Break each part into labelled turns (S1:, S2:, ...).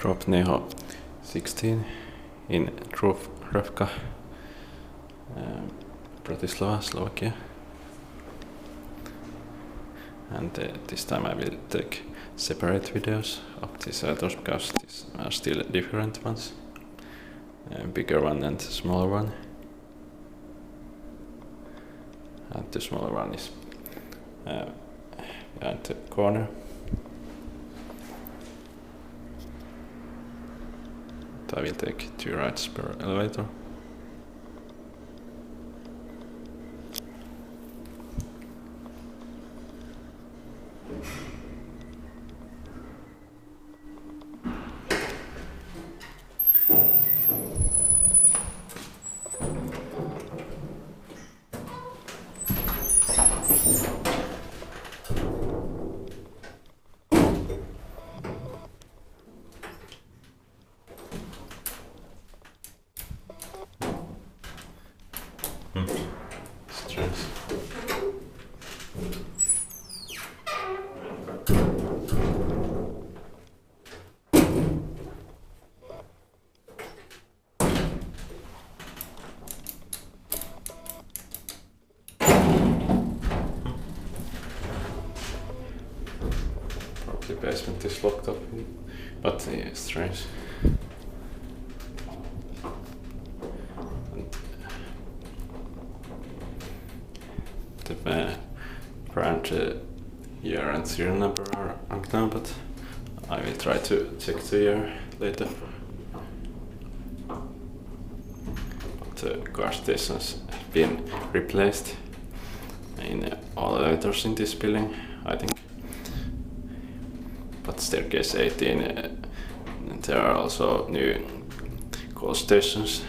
S1: Drobného 16 in Dúbravka, Bratislava, Slovakia. And this time I will take separate videos of these elevators because these are still different ones. Bigger one and smaller one. And the smaller one is behind the corner. I will take 2 rides per elevator. Strange. Probably basement is locked up, but yeah, strange. The brand year and serial number are unknown, but I will try to check the year later. But the car stations have been replaced in all elevators in this building, I think. But staircase 18, there are also new call stations.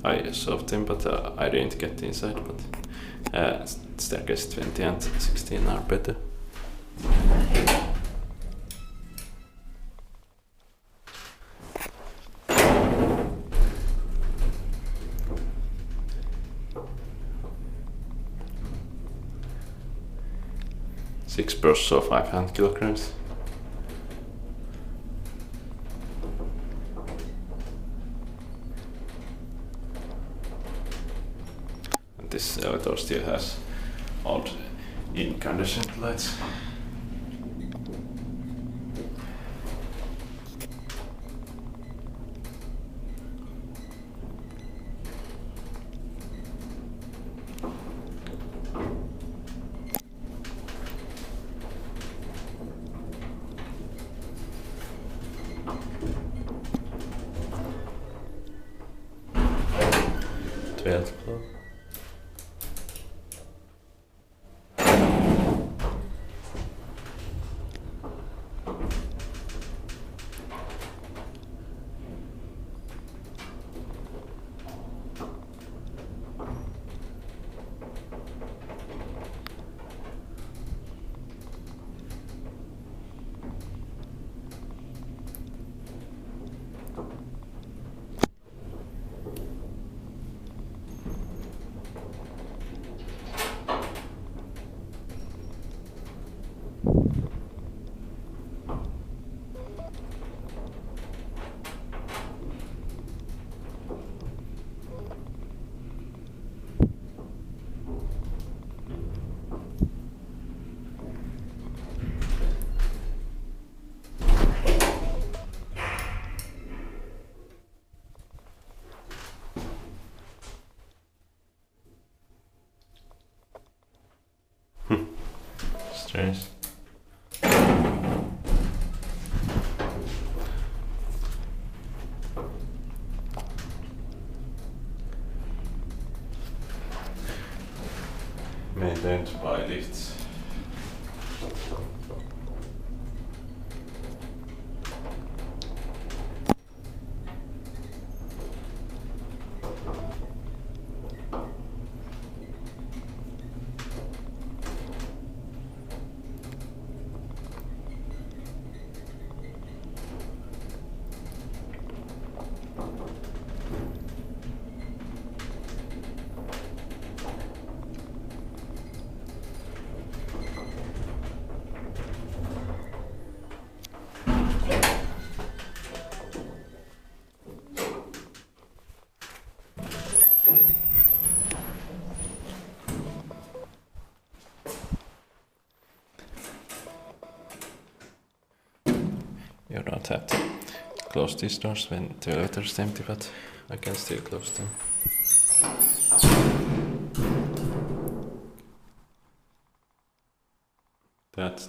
S1: I saw them, but I didn't get inside. But staircase 20 and 16 are better. Six bursts of 500 kilograms. This elevator still has old incandescent lights. Floor. Strange. Maintained by lifts. You don't have to close these doors when the elevator is empty, but I can still close them. That's